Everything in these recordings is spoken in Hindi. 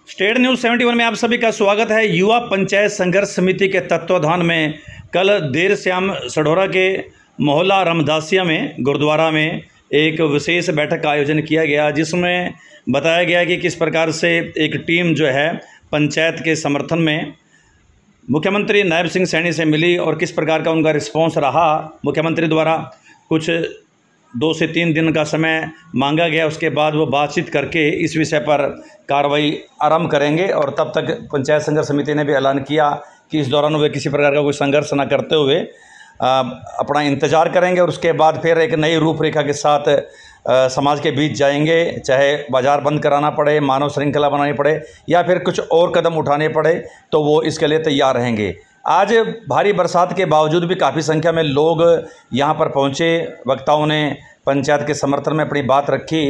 स्टेट न्यूज़ 71 में आप सभी का स्वागत है। युवा पंचायत संघर्ष समिति के तत्वाधान में कल देर शाम सढौरा के मोहल्ला रामदासिया में गुरुद्वारा में एक विशेष बैठक का आयोजन किया गया, जिसमें बताया गया कि किस प्रकार से एक टीम जो है पंचायत के समर्थन में मुख्यमंत्री नायब सिंह सैनी से मिली और किस प्रकार का उनका रिस्पॉन्स रहा। मुख्यमंत्री द्वारा कुछ 2 से 3 दिन का समय मांगा गया, उसके बाद वो बातचीत करके इस विषय पर कार्रवाई आरंभ करेंगे और तब तक पंचायत संघर्ष समिति ने भी ऐलान किया कि इस दौरान वे किसी प्रकार का कोई संघर्ष न करते हुए अपना इंतज़ार करेंगे और उसके बाद फिर एक नई रूपरेखा के साथ समाज के बीच जाएंगे, चाहे बाज़ार बंद कराना पड़े, मानव श्रृंखला बनानी पड़े या फिर कुछ और कदम उठाने पड़े, तो वो इसके लिए तैयार रहेंगे। आज भारी बरसात के बावजूद भी काफ़ी संख्या में लोग यहाँ पर पहुँचे। वक्ताओं ने पंचायत के समर्थन में अपनी बात रखी।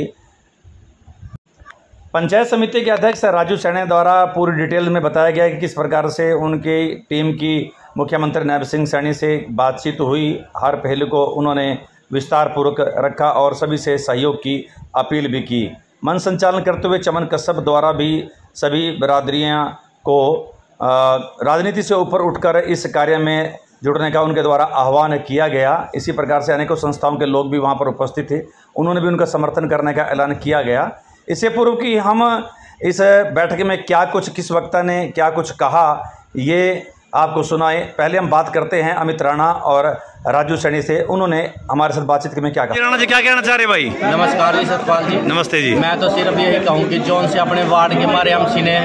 पंचायत समिति के अध्यक्ष राजू सैनी द्वारा पूरी डिटेल में बताया गया कि किस प्रकार से उनकी टीम की मुख्यमंत्री नायब सिंह सैनी से बातचीत हुई। हर पहलू को उन्होंने विस्तार पूर्वक रखा और सभी से सहयोग की अपील भी की। मन संचालन करते हुए चमन कश्यप द्वारा भी सभी बिरादरियाँ को राजनीति से ऊपर उठकर इस कार्य में जुड़ने का उनके द्वारा आह्वान किया गया। इसी प्रकार से अनेकों संस्थाओं के लोग भी वहां पर उपस्थित थे, उन्होंने भी उनका समर्थन करने का ऐलान किया गया। इससे पूर्व कि हम इस बैठक में क्या कुछ किस वक्ता ने क्या कुछ कहा ये आपको सुनाए, पहले हम बात करते हैं अमित राणा और राजू सैनी से। उन्होंने हमारे साथ बातचीत में क्या कहा। राणा जी क्या कहना चाह रहे भाई? नमस्कार जी, सतपाल जी। नमस्ते जी। मैं तो सिर्फ यही कहूँ कि जौन से अपने वार्ड के हमारे एमसी ने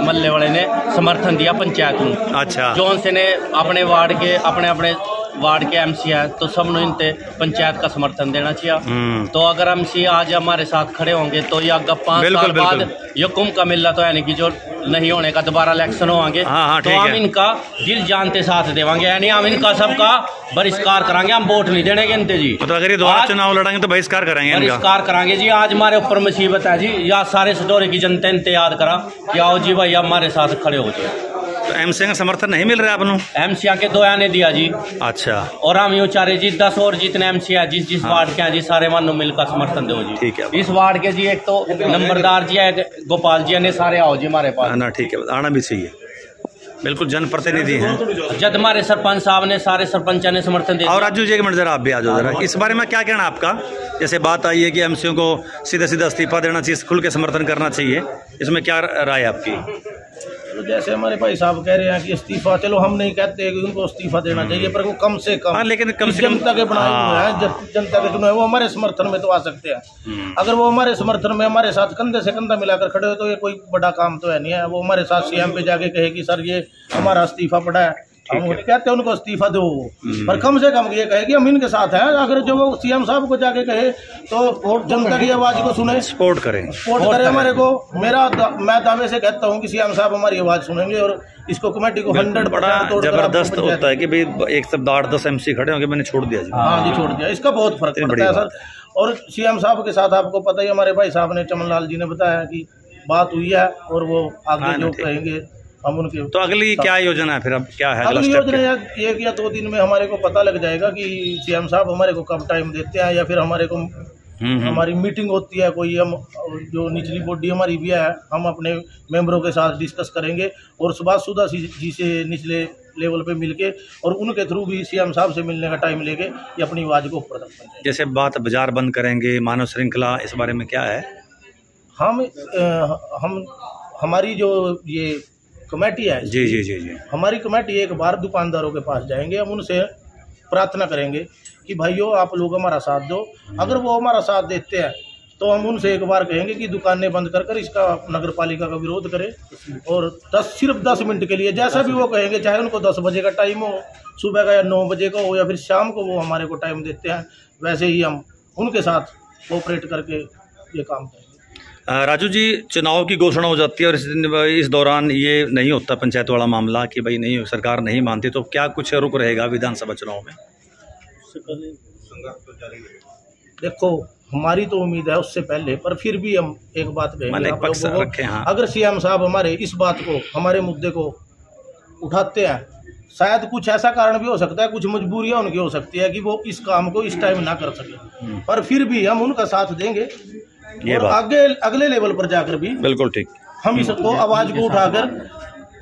मल्ले वाले ने समर्थन दिया पंचायत को। अच्छा। जौन से ने अपने वार्ड के अपने वार्ड के एमसी है तो सब ने इनते पंचायत का समर्थन देना चाहिए। तो अगर एमसी आज हमारे साथ खड़े होंगे तो या 5 साल बाद ये कुंभ का मिल रहा तो यानी कि जो नहीं होने का दोबारा इलेक्शन होंगे तो हम इनका दिल जानते साथ देवांगे, यानी हम इनका सबका बहिष्कार करांगे। हम वोट नहीं देने इनते जी। तो अगर ये दोबारा चुनाव लड़ेंगे तो बहिष्कार करेंगे, बहिष्कार करांगे जी। आज हमारे ऊपर मुसीबत है जी, या सारे सडौरे की जनता इनते याद करा कि आओ जी भाई हमारे साथ खड़े हो जाए। तो एमसी का समर्थन नहीं मिल रहा है आपको? एमसी के 2 आने दिया जी। अच्छा। और हम यूँ चाह रहे जी 10 और जितने एमसी है जिस वार्ड के हैं जी सारे मानो मिलकर समर्थन दो जी। ठीक है। इस वार्ड के जी एक तो नंबरदार जी है गोपाल जी ने सारे आओ जी हमारे पास ना। ठीक है, आना भी चाहिए, बिल्कुल जनप्रतिनिधि हैं। जब हमारे सरपंच साहब ने सारे सरपंच ने समर्थन दिया। और राजू जी एक मिनट जरा आप भी आ जाओ जरा, इस बारे में क्या कहना आपका? जैसे बात आई है कि एमसीओ को सीधा इस्तीफा देना चाहिए, खुल के समर्थन करना चाहिए, इसमें क्या राय है आपकी? तो जैसे हमारे भाई साहब कह रहे हैं कि इस्तीफा, चलो हम नहीं कहते कि उनको इस्तीफा देना चाहिए, पर वो कम से कम लेकिन कम से कम जनता के बनाए हुए हैं, जनता के चुने वो हमारे समर्थन में तो आ सकते हैं। अगर वो हमारे समर्थन में हमारे साथ कंधे से कंधा मिलाकर खड़े हो तो ये कोई बड़ा काम तो है नहीं है। वो हमारे साथ सीएम पे जाके कहे कि सर ये हमारा इस्तीफा पड़ा है, हम कहते हैं उनको इस्तीफा दो, पर कम से कम ये कहे कि हम इनके साथ हैं। अगर जो वो सीएम साहब को जाके कहे तो जनता की आवाज को सुने, सपोर्ट करें हमारे को। मैं दावे से कहता हूँ कि सीएम साहब हमारी आवाज सुनेंगे और इसको कमेटी को 100 बड़ा जबरदस्त होता है कि भाई एक शब्द 8-10 एमसी खड़े होंगे, मैंने छोड़ दिया जी। हाँ जी, छोड़ दिया, इसका बहुत फर्क पड़ता है सर। और सीएम साहब के साथ आपको पता ही हमारे भाई साहब ने चमन लाल जी ने बताया कि बात हुई है और वो आगे जो कहेंगे हम उनके। तो अगली क्या योजना है फिर? अब क्या है अगली योजना? 1 या 2 दिन में हमारे को पता लग जाएगा कि सीएम साहब हमारे को कब टाइम देते हैं, या फिर हमारे को हमारी मीटिंग होती है कोई, हम जो निचली बॉडी हमारी भी है हम अपने मेंबरों के साथ डिस्कस करेंगे और सुभाष सुधा जी से निचले लेवल पे मिलके और उनके थ्रू भी सीएम साहब से मिलने का टाइम लेके ये अपनी आवाज को ऊपर तक पहुंचाएंगे। जैसे बात बाजार बंद करेंगे, मानव श्रृंखला, इस बारे में क्या है? हम हमारी जो ये कमेटी है जी जी जी जी, हमारी कमेटी एक बार दुकानदारों के पास जाएंगे, हम उनसे प्रार्थना करेंगे कि भाइयों आप लोग हमारा साथ दो। अगर वो हमारा साथ देते हैं तो हम उनसे एक बार कहेंगे कि दुकानें बंद कर इसका नगर पालिका का विरोध करें और सिर्फ 10 मिनट के लिए, जैसा भी वो कहेंगे, चाहे उनको 10 बजे का टाइम हो, सुबह का या 9 बजे का हो या फिर शाम को वो हमारे को टाइम देते हैं, वैसे ही हम उनके साथ कोऑपरेट करके ये काम करेंगे। राजू जी, चुनाव की घोषणा हो जाती है और इस दौरान ये नहीं होता पंचायत वाला मामला कि भाई नहीं सरकार नहीं मानती, तो क्या कुछ रुक रहेगा विधानसभा चुनाव में? देखो हमारी तो उम्मीद है उससे पहले, पर फिर भी हम एक बात कहेंगे, हाँ। अगर सीएम साहब हमारे इस बात को, हमारे मुद्दे को उठाते हैं, शायद कुछ ऐसा कारण भी हो सकता है, कुछ मजबूरियां उनकी हो सकती है कि वो इस काम को इस टाइम ना कर सके, पर फिर भी हम उनका साथ देंगे ये और आगे अगले लेवल पर जाकर भी। बिल्कुल ठीक। हम इसको आवाज को उठाकर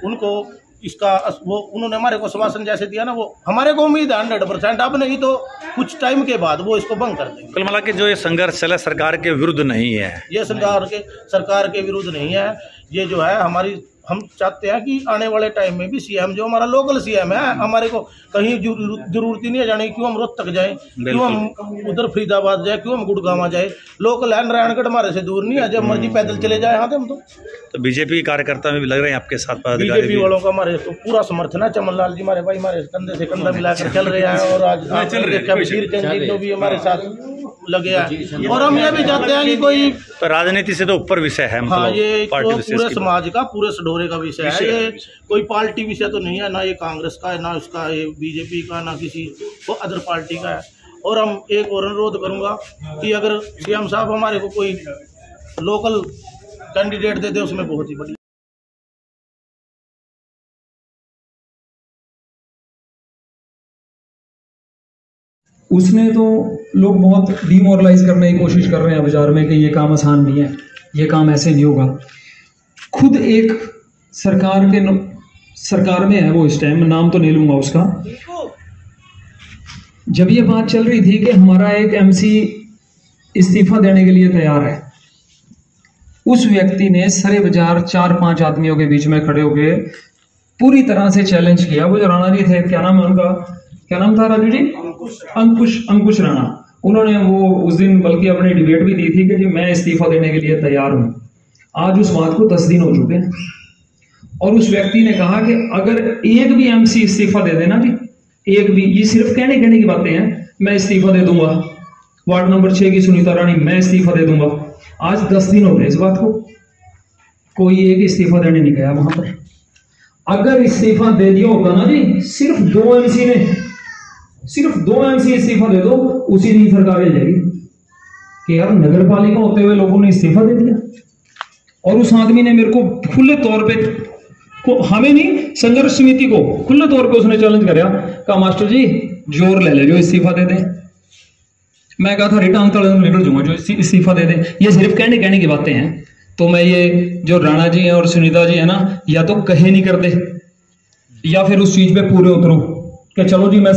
उनको इसका वो उन्होंने हमारे को आश्वासन जैसे दिया ना, वो हमारे को उम्मीद है 100%। अब नहीं तो कुछ टाइम के बाद वो इसको बंद कर देंगे। कुल मिला के जो ये संघर्ष चला सरकार के विरुद्ध नहीं है, ये सरकार के विरुद्ध नहीं है। ये जो है हम चाहते हैं कि आने वाले टाइम में भी सीएम जो हमारा लोकल सीएम है, हमारे को कहीं जरूरत ही नहीं है जाने, क्यों हम रोहतक जाए, क्यों हम उधर फरीदाबाद जाए, क्यों हम गुड़गांव जाए, लोकल है नारायणगढ़ हमारे से दूर नहीं है, जब मर्जी पैदल चले जाए। हाँ तो बीजेपी कार्यकर्ता में भी लग रहे हैं आपके साथ, बीजेपी वालों का हमारे तो पूरा समर्थन है। चमन लाल जी हमारे भाई हमारे कंधे से कंधा मिलाकर चल रहे हैं, और आज वीर चंद जी भी हमारे साथ लगे हैं। और हम ये भी चाहते हैं कि कोई राजनीति से तो ऊपर विषय है, हाँ ये तो पूरे समाज का, पूरे सडोरे का विषय है। ये कोई पार्टी विषय तो नहीं है, ना ये कांग्रेस का है, ना उसका ये बीजेपी का, ना किसी को अदर पार्टी का है। और हम एक और अनुरोध करूंगा कि अगर सीएम साहब हमारे को कोई लोकल कैंडिडेट दे दे, उसमें बहुत ही बड़ी। उसने तो लोग बहुत डिमोरलाइज करने की कोशिश कर रहे हैं बाजार में कि ये काम आसान नहीं है, ये काम ऐसे नहीं होगा। खुद एक सरकार में है वो, इस टाइम नाम तो नहीं लूंगा उसका, जब ये बात चल रही थी कि हमारा एक एमसी इस्तीफा देने के लिए तैयार है, उस व्यक्ति ने सरे बाजार 4-5 आदमियों के बीच में खड़े होकर पूरी तरह से चैलेंज किया। वो जो राणा जी थे, क्या नाम है उनका, क्या नाम था राजू जी? अंकुश राणा। उन्होंने वो उस दिन बल्कि अपनी डिबेट भी दी थी कि जी मैं इस्तीफा देने के लिए तैयार हूं। आज उस बात को 10 दिन हो चुके हैं, और उस व्यक्ति ने कहा कि अगर एक भी एमसी इस्तीफा दे देना जी, एक भी, ये सिर्फ कहने की बातें हैं, मैं इस्तीफा दे दूंगा। वार्ड नंबर 6 की सुनीता रानी, मैं इस्तीफा दे दूंगा। आज 10 दिन हो गए इस बात को, कोई एक इस्तीफा देने नहीं गया वहां पर। अगर इस्तीफा दे दिया होता ना जी, सिर्फ 2 एमसी इस्तीफा दे दो, उसी दिन सरकार मिल जाएगी कि यार नगर पालिका होते हुए लोगों ने इस्तीफा दे दिया। और उस आदमी ने मेरे को खुले तौर पे, हमें नहीं, संघर्ष समिति को खुले तौर पे उसने चैलेंज कहा मास्टर जी जोर ले जो इस्तीफा दे दे। मैं कहा था रिटर्न तले निकल जाऊंगा जो इस्तीफा दे दे। ये सिर्फ कहने की बातें हैं। तो मैं ये जो राणा जी हैं और सुनीता जी है ना, या तो कहे नहीं करते, या फिर उस चीज पे पूरे उतरो कि चलो जी मैं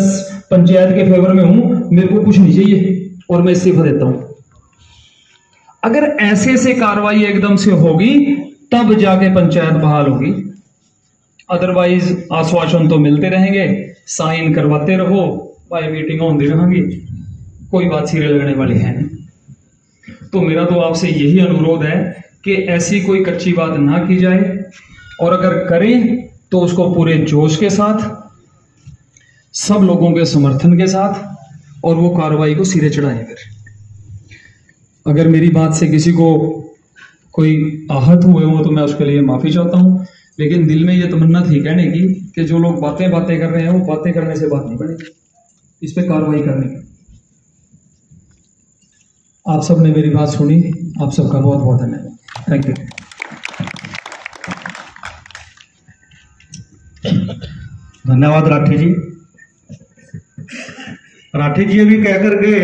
पंचायत के फेवर में हूं, मेरे को कुछ नहीं चाहिए और मैं इस्तीफा देता हूं। अगर ऐसे कार्रवाई एकदम से होगी तब जाके पंचायत बहाल होगी। अदरवाइज आश्वासन तो मिलते रहेंगे, साइन करवाते रहो, भाई मीटिंग होती रहेंगी, कोई बात सिरे लगने वाली है नहीं। तो मेरा तो आपसे यही अनुरोध है कि ऐसी कोई कच्ची बात ना की जाए, और अगर करें तो उसको पूरे जोश के साथ, सब लोगों के समर्थन के साथ, और वो कार्रवाई को सिरे चढ़ाएं। फिर अगर मेरी बात से किसी को कोई आहत हुए हो तो मैं उसके लिए माफी चाहता हूं, लेकिन दिल में ये तमन्ना थी कहने की कि जो लोग बातें कर रहे हैं वो बातें करने से बात नहीं बनेगी, इस पे कार्रवाई करने की। आप सब ने मेरी बात सुनी, आप सबका बहुत बहुत धन्यवाद। Thank you. धन्यवाद राठी जी। राठी जी अभी कहकर गए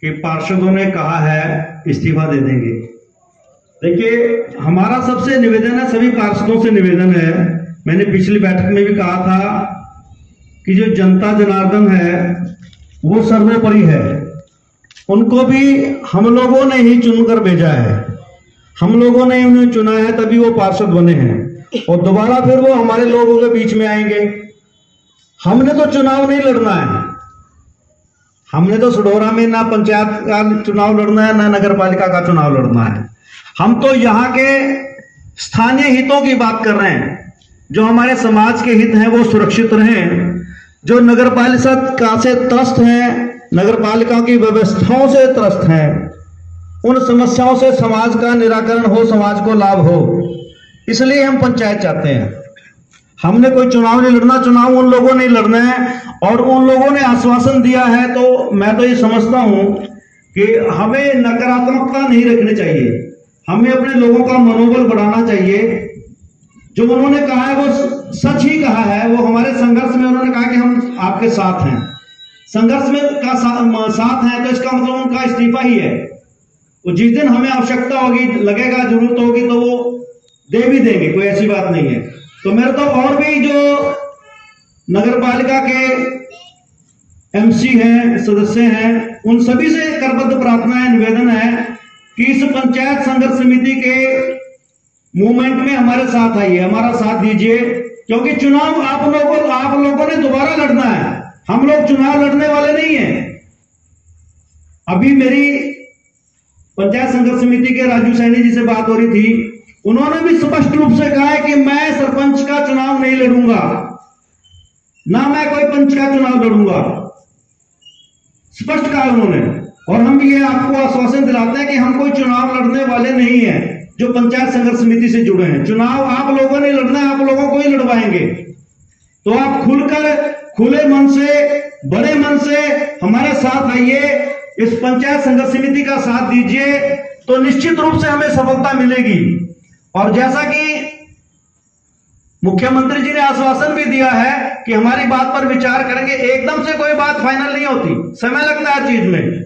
कि पार्षदों ने कहा है इस्तीफा दे देंगे। देखिए हमारा सबसे निवेदन है, सभी पार्षदों से निवेदन है, मैंने पिछली बैठक में भी कहा था कि जो जनता जनार्दन है वो सर्वोपरि है, उनको भी हम लोगों ने ही चुनकर भेजा है, हम लोगों ने उन्हें चुना है तभी वो पार्षद बने हैं, और दोबारा फिर वो हमारे लोगों के बीच में आएंगे। हमने तो चुनाव नहीं लड़ना है, हमने तो सडोरा में ना पंचायत का चुनाव लड़ना है ना नगर पालिका का चुनाव लड़ना है। हम तो यहाँ के स्थानीय हितों की बात कर रहे हैं, जो हमारे समाज के हित हैं वो सुरक्षित रहें, जो नगर पालिका से त्रस्त हैं, नगर पालिका की व्यवस्थाओं से त्रस्त हैं, उन समस्याओं से समाज का निराकरण हो, समाज को लाभ हो, इसलिए हम पंचायत चाहते हैं। हमने कोई चुनाव नहीं लड़ना, चुनाव उन लोगों ने लड़ना है, और उन लोगों ने आश्वासन दिया है, तो मैं तो ये समझता हूं कि हमें नकारात्मकता नहीं रखनी चाहिए, हमें अपने लोगों का मनोबल बढ़ाना चाहिए। जो उन्होंने कहा है वो सच ही कहा है, वो हमारे संघर्ष में उन्होंने कहा कि हम आपके साथ हैं, संघर्ष में का साथ है, तो इसका मतलब उनका इस्तीफा ही है, जिस दिन हमें आवश्यकता होगी, लगेगा जरूरत होगी तो वो दे भी देंगे, कोई ऐसी बात नहीं है। तो मेरे तो और भी जो नगर पालिका के एमसी हैं, सदस्य हैं, उन सभी से करबद्ध प्रार्थना है, निवेदन है कि इस पंचायत संघर्ष समिति के मूवमेंट में हमारे साथ आइए, हमारा साथ दीजिए, क्योंकि चुनाव आप लोगों ने दोबारा लड़ना है। हम लोग चुनाव लड़ने वाले नहीं हैं। अभी मेरी पंचायत संघर्ष समिति के राजू सैनी जी से बात हो रही थी, उन्होंने भी स्पष्ट रूप से कहा है कि मैं सरपंच का चुनाव नहीं लड़ूंगा, ना मैं कोई पंच का चुनाव लड़ूंगा, स्पष्ट कहा उन्होंने। और हम ये आपको आश्वासन दिलाते हैं कि हम कोई चुनाव लड़ने वाले नहीं हैं जो पंचायत संघर्ष समिति से जुड़े हैं। चुनाव आप लोगों ने लड़ना है, आप लोगों को ही लड़वाएंगे। तो आप खुलकर, खुले मन से, बड़े मन से हमारे साथ आइए, इस पंचायत संघर्ष समिति का साथ दीजिए, तो निश्चित रूप से हमें सफलता मिलेगी। और जैसा कि मुख्यमंत्री जी ने आश्वासन भी दिया है कि हमारी बात पर विचार करेंगे, एकदम से कोई बात फाइनल नहीं होती, समय लगता है चीज में।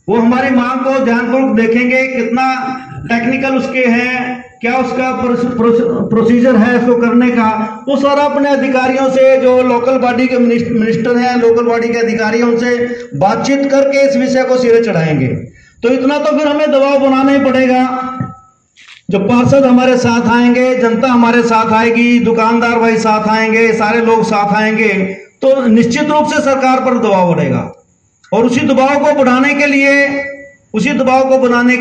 वो हमारी मांग को ध्यानपूर्वक देखेंगे, कितना टेक्निकल उसके हैं, क्या उसका प्रोसीजर है इसको करने का, वो सारा अपने अधिकारियों से, जो लोकल बॉडी के मिनिस्टर हैं, लोकल बॉडी के अधिकारी, उनसे बातचीत करके इस विषय को सिरे चढ़ाएंगे। तो इतना तो फिर हमें दबाव बनाना ही पड़ेगा। जो पार्षद हमारे साथ आएंगे, जनता हमारे साथ आएगी, दुकानदार भाई साथ आएंगे, सारे लोग साथ आएंगे, तो निश्चित रूप से सरकार पर दबाव बढ़ेगा। और उसी दबाव को बढ़ाने के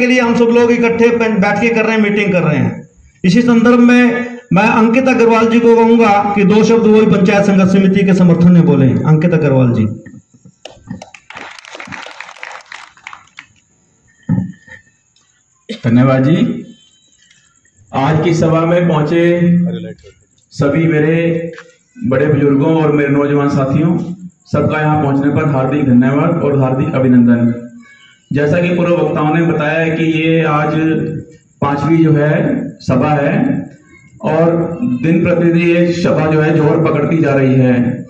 लिए हम सब लोग इकट्ठे बैठ के कर रहे हैं, मीटिंग कर रहे हैं। इसी संदर्भ में मैं अंकित अग्रवाल जी को कहूंगा कि 2 शब्द वो पंचायत संघर्ष समिति के समर्थन में बोले। अंकित अग्रवाल जी। धन्यवाद जी। आज की सभा में पहुंचे सभी मेरे बड़े बुजुर्गों और मेरे नौजवान साथियों, सबका यहाँ पहुंचने पर हार्दिक धन्यवाद और हार्दिक अभिनंदन। जैसा कि पूर्व वक्ताओं ने बताया है कि ये आज 5वीं जो है सभा है और दिन प्रतिदिन ये सभा जो है जोर पकड़ती जा रही है।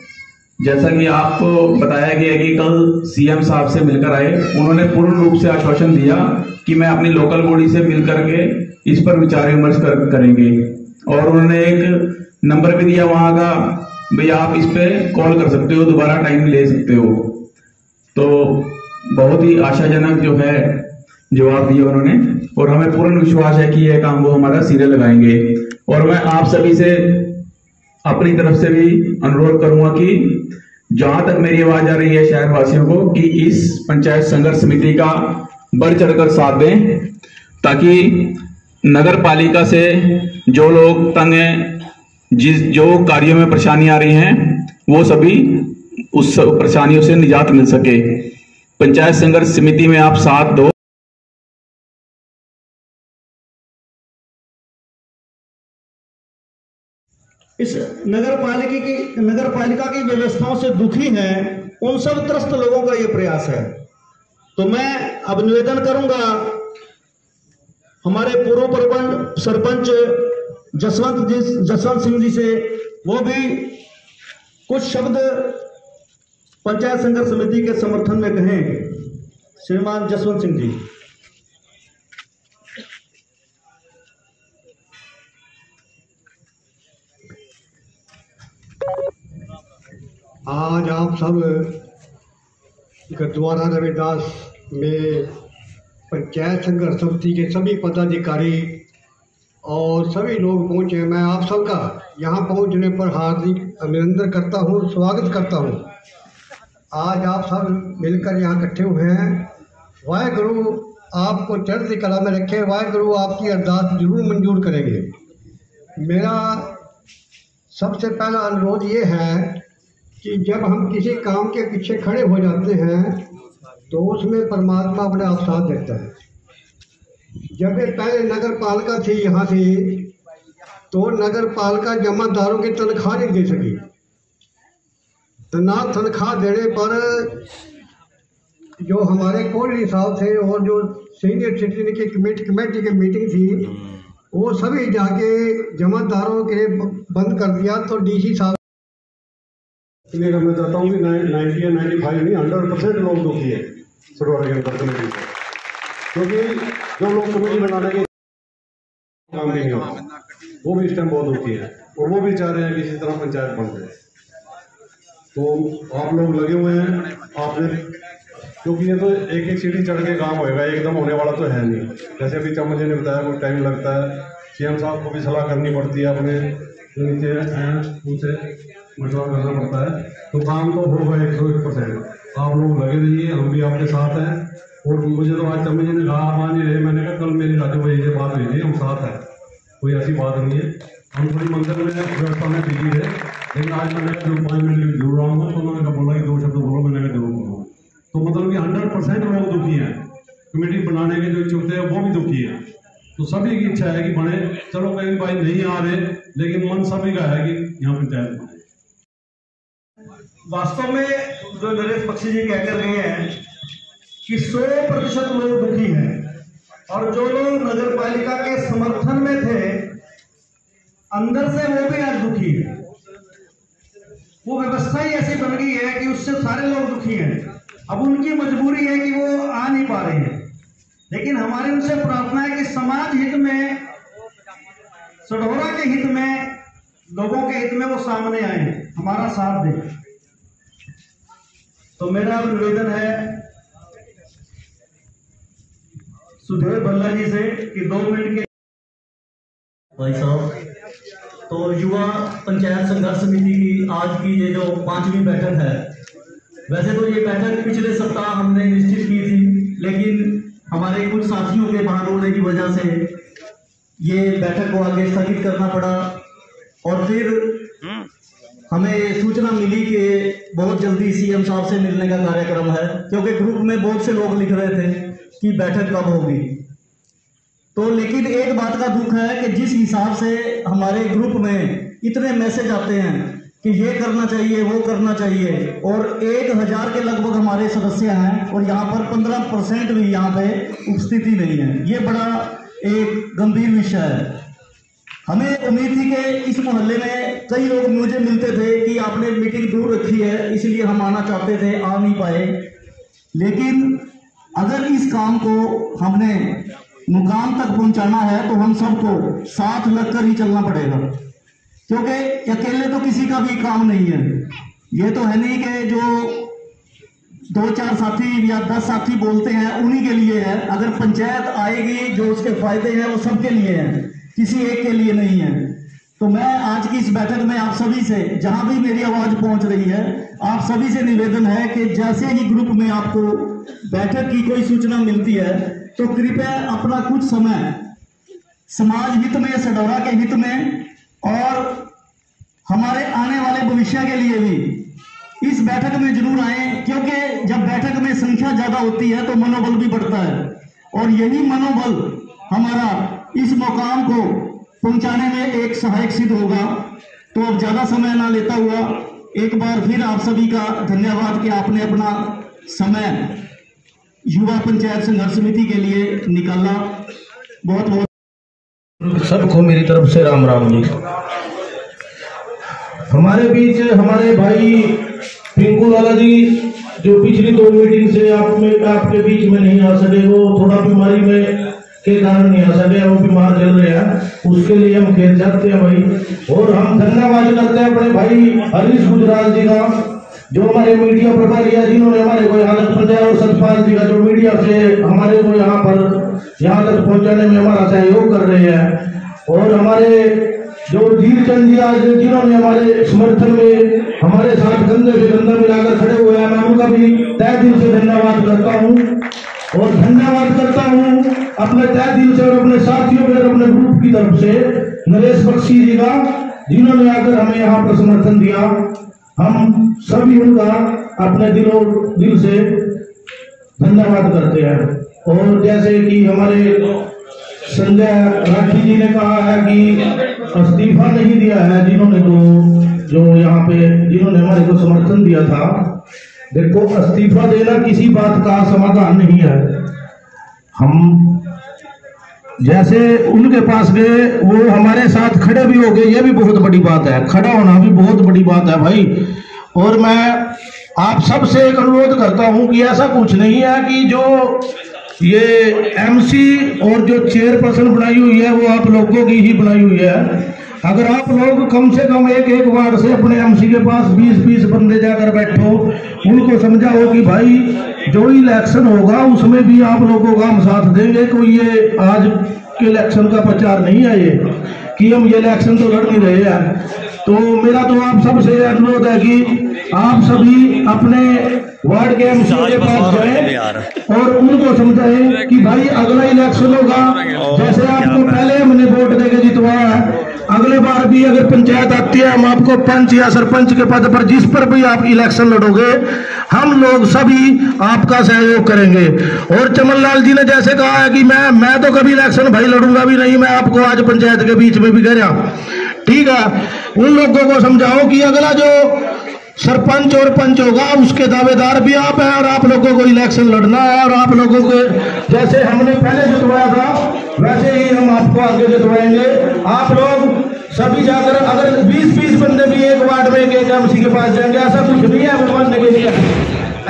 जैसा कि आपको बताया गया कि कल सीएम साहब से मिलकर आए, उन्होंने पूर्ण रूप से आश्वासन दिया कि मैं अपनी लोकल बॉडी से मिलकर के इस पर विचार विमर्श करेंगे। और उन्होंने एक नंबर भी दिया वहां का, भाई आप इस पे कॉल कर सकते हो, दोबारा टाइम ले सकते हो। तो बहुत ही आशाजनक जो है जवाब दिया उन्होंने, और हमें पूर्ण विश्वास है कि यह काम वो हमारा सिरे लगाएंगे। और मैं आप सभी से अपनी तरफ से भी अनुरोध करूंगा कि जहां तक मेरी आवाज आ रही है शहर वासियों को, कि इस पंचायत संघर्ष समिति का बढ़ चढ़कर साथ दें, ताकि नगर पालिका से जो लोग तंग हैं, जो कार्यों में परेशानी आ रही हैं, वो सभी उस परेशानियों से निजात मिल सके। पंचायत संघर्ष समिति में आप साथ दो। इस नगर पालिका की व्यवस्थाओं से दुखी हैं, उन सब त्रस्त लोगों का यह प्रयास है। तो मैं अब निवेदन करूंगा हमारे पूर्व सरपंच जसवंत सिंह जी से, वो भी कुछ शब्द पंचायत संघर्ष समिति के समर्थन में कहें। श्रीमान जसवंत सिंह जी। आज आप सब गुरुद्वारा रविदास में पंचायत संघर्ष समिति के सभी पदाधिकारी और सभी लोग पहुंचे। मैं आप सबका यहाँ पहुंचने पर हार्दिक अभिनंदन करता हूँ, स्वागत करता हूँ। आज आप सब मिलकर यहाँ इकट्ठे हुए हैं। वाहेगुरु आपको चढ़ती कला में रखे, वाहेगुरु आपकी अरदास जरूर मंजूर करेंगे। मेरा सबसे पहला अनुरोध ये है कि जब हम किसी काम के पीछे खड़े हो जाते हैं तो उसमें परमात्मा अपने आप साथ देता है। जब ये पहले नगर पालिका थी यहाँ से, तो नगर पालिका जमादारों की तनख्वाह नहीं दे सकी, तो ना तनख्वाह देने पर जो हमारे कोटली साहब थे और जो सीनियर सिटीजन की कमेटी की मीटिंग थी, वो सभी जाके जमादारों के बंद कर दिया। तो डीसी साहब इसलिए मैं चाहता हूँ कि 90 या 95 नहीं 100% लोग दुखी है सरोवर के अंदर कमेटी से। क्योंकि जो लोग कमेटी बनाने के काम भी नहीं होता, वो भी इस टाइम बहुत दुखी है और वो भी चाह रहे हैं कि इसी तरह पंचायत बन जाए। तो आप लोग लगे हुए हैं, आपने, क्योंकि ये तो एक एक सीढ़ी चढ़ के काम होएगा, एकदम होने वाला तो है नहीं। जैसे अभी चमन जी ने बताया कुछ टाइम लगता है, सीएम साहब को भी सलाह करनी पड़ती है, अपने जो नीचे हैं उनसे मशवरा करना पड़ता है, तो काम तो होगा 101%। आप लोग लगे रहिए, हम भी आपके साथ हैं। और मुझे तो आज चमन जी ने कहा आप आ नहीं रहे, मैंने कहा कल मेरी राजू भाई से बात हुई थी, हम साथ हैं, कोई ऐसी बात नहीं है। हम थोड़ी मंदिर में व्यवस्था में बिजी है, लेकिन आज मैंने जो 5 मिनट जरूर आऊँगा, तो उन्होंने कहा बोला कि 2 शब्द बोलो, मैंने कहा जरूर बोलो। तो मतलब कि 100% लोग दुखी हैं, कमेटी बनाने के जो इच्छुक थे वो भी दुखी हैं। तो सभी की इच्छा है कि बने, चलो कहीं भाई नहीं आ रहे, लेकिन मन सभी का है कि यहाँ पंचायत बने। वास्तव में जो नरेश बख्शी जी कह कर रहे हैं कि 100% लोग दुखी हैं, और जो लोग नगर पालिका के समर्थन में थे अंदर से वो भी आज दुखी है। वो व्यवस्था ही ऐसी बन गई है कि उससे सारे लोग दुखी हैं। अब उनकी मजबूरी है कि वो आ नहीं पा रहे हैं, लेकिन हमारी उनसे प्रार्थना है कि समाज हित में, सढौरा के हित में, लोगों के हित में वो सामने आए, हमारा साथ दें। तो मेरा निवेदन है सुधीर भल्ला जी से कि 2 मिनट के भाई साहब। तो युवा पंचायत संघर्ष समिति की आज की ये जो 5वीं बैठक है, वैसे तो ये बैठक पिछले सप्ताह हमने निश्चित की थी, लेकिन हमारे कुछ साथियों के बाहर होने की वजह से ये बैठक को आगे स्थगित करना पड़ा। और फिर हमें सूचना मिली कि बहुत जल्दी सीएम साहब से मिलने का कार्यक्रम है, क्योंकि ग्रुप में बहुत से लोग लिख रहे थे कि बैठक कब होगी। तो लेकिन एक बात का दुख है कि जिस हिसाब से हमारे ग्रुप में इतने मैसेज आते हैं कि ये करना चाहिए, वो करना चाहिए, और 1000 के लगभग हमारे सदस्य हैं, और यहाँ पर 15% भी यहाँ पे उपस्थिति नहीं है। ये बड़ा एक गंभीर विषय है। हमें उम्मीद थी कि इस मोहल्ले में कई लोग मुझे मिलते थे कि आपने मीटिंग दूर रखी है, इसलिए हम आना चाहते थे, आ नहीं पाए। लेकिन अगर इस काम को हमने मुकाम तक पहुंचाना है तो हम सबको साथ लगकर ही चलना पड़ेगा, क्योंकि अकेले तो किसी का भी काम नहीं है। ये तो है नहीं कि जो 2-4 साथी या 10 साथी बोलते हैं उन्हीं के लिए है। अगर पंचायत आएगी, जो उसके फायदे हैं वो सबके लिए हैं, किसी एक के लिए नहीं है। तो मैं आज की इस बैठक में आप सभी से, जहां भी मेरी आवाज पहुंच रही है, आप सभी से निवेदन है कि जैसे ही ग्रुप में आपको बैठक की कोई सूचना मिलती है तो कृपया अपना कुछ समय समाज हित में, सढौरा के हित में और हमारे आने वाले भविष्य के लिए भी इस बैठक में जरूर आए, क्योंकि जब बैठक में संख्या ज्यादा होती है तो मनोबल भी बढ़ता है, और यही मनोबल हमारा इस मुकाम को पहुंचाने में एक सहायक सिद्ध होगा। तो अब ज्यादा समय ना लेता हुआ एक बार फिर आप सभी का धन्यवाद कि आपने अपना समय युवा पंचायत संघर्ष समिति के लिए निकाला। बहुत बहुत सबको मेरी तरफ से राम राम जी। हमारे बीच हमारे भाई पिंकू लाला जी, जो पिछली 2 मीटिंग से आपके बीच में नहीं आ सके, वो थोड़ा बीमारी में के कारण नहीं आ सके, वो बीमार चल रहे हैं, उसके लिए हम खेत जाते हैं भाई। और हम धन्यवाद करते हैं अपने भाई हरीश गुजराल जी का, जो हमारे मीडिया प्रभारी है, जिन्होंने हमारे को यहाँ तक पहुँचाया, और सतपाल जी का जो मीडिया से हमारे को यहाँ तक पहुँचाने में हमारा सहयोग कर रहे हैं। और हमारे जो धीर चंद जी आज जिन्होंने हमारे समर्थन में हमारे साथ कंधे से कंधा मिलाकर खड़े हुए हैं, मैं उनका भी तहे दिल से धन्यवाद करता हूँ। और धन्यवाद करता हूँ अपने तहे दिल से और अपने साथियों और अपने ग्रुप की तरफ से नरेश बख्शी जी का, जिन्होंने आकर हमें यहाँ पर समर्थन दिया। हम सभी उनका अपने दिल से धन्यवाद करते हैं। और जैसे कि हमारे संजय राठी जी ने कहा है कि इस्तीफा नहीं दिया है जिन्होंने जो यहाँ पे जिन्होंने हमारे को समर्थन दिया था। देखो, इस्तीफा देना किसी बात का समाधान नहीं है। हम जैसे उनके पास गए, वो हमारे साथ खड़े भी हो गए, ये भी बहुत बड़ी बात है। खड़ा होना भी बहुत बड़ी बात है भाई। और मैं आप सबसे एक अनुरोध करता हूं कि ऐसा कुछ नहीं है कि जो ये एमसी और जो चेयरपर्सन बनाई हुई है वो आप लोगों की ही बनाई हुई है। अगर आप लोग कम से कम एक एक वार्ड से अपने एमसी के पास 20-20 बंदे जाकर बैठो, उनको समझाओ कि भाई जो इलेक्शन होगा उसमें भी आप लोगों का हम साथ देंगे। कोई ये आज के इलेक्शन का प्रचार नहीं है ये कि हम ये इलेक्शन तो लड़ नहीं रहे हैं। तो मेरा तो आप सबसे अनुरोध है कि आप सभी अपने वार्ड के एमसी के पास जाएं और उनको समझाएं कि भाई अगला इलेक्शन होगा, जैसे आपको पहले हमने वोट देके जितवाया है, अगले बार भी अगर पंचायत आती है हम आपको पंच या सरपंच के पद पर जिस पर भी आप इलेक्शन लड़ोगे हम लोग सभी आपका सहयोग करेंगे। और चमनलाल जी ने जैसे कहा है कि मैं तो कभी इलेक्शन भाई लड़ूंगा भी नहीं, मैं आपको आज पंचायत के बीच में भी कह रहा, ठीक है। उन लोगों को समझाओ कि अगला जो सरपंच और पंच होगा उसके दावेदार भी आप हैं और आप लोगों को इलेक्शन लड़ना है। और आप लोगों को जैसे हमने पहले जितवाया था वैसे ही हम आपको आगे जितवाएंगे। आप लोग सभी जाकर अगर 20-20 बंदे भी एक वार्ड में एक एमसी के पास जाएंगे, ऐसा कुछ नहीं है वो मानने के लिए।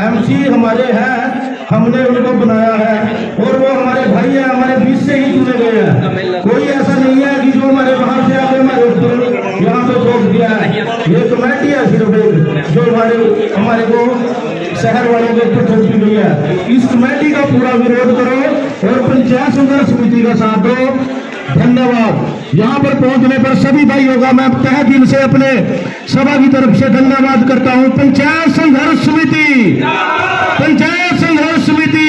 एमसी हमारे हैं, हमने उनको बनाया है और वो हमारे भाई हैं, हमारे बीच से ही चुने गए हैं। कोई ऐसा नहीं है कि जो हमारे बाहर से आके हमारे ऊपर यहाँ पे रोक दिया है। ये कमेटी है सिर्फ एक जो हमारे को शहर वालों के ऊपर थोपी गई है। इस कमेटी का पूरा विरोध करो और पंचायत संघर्ष समिति का साथ दो। धन्यवाद। यहाँ पर पहुंचने पर सभी भाइयों का मैं तहे दिल से अपने सभा की तरफ से धन्यवाद करता हूँ। पंचायत संघर्ष समिति, पंचायत संघर्ष समिति।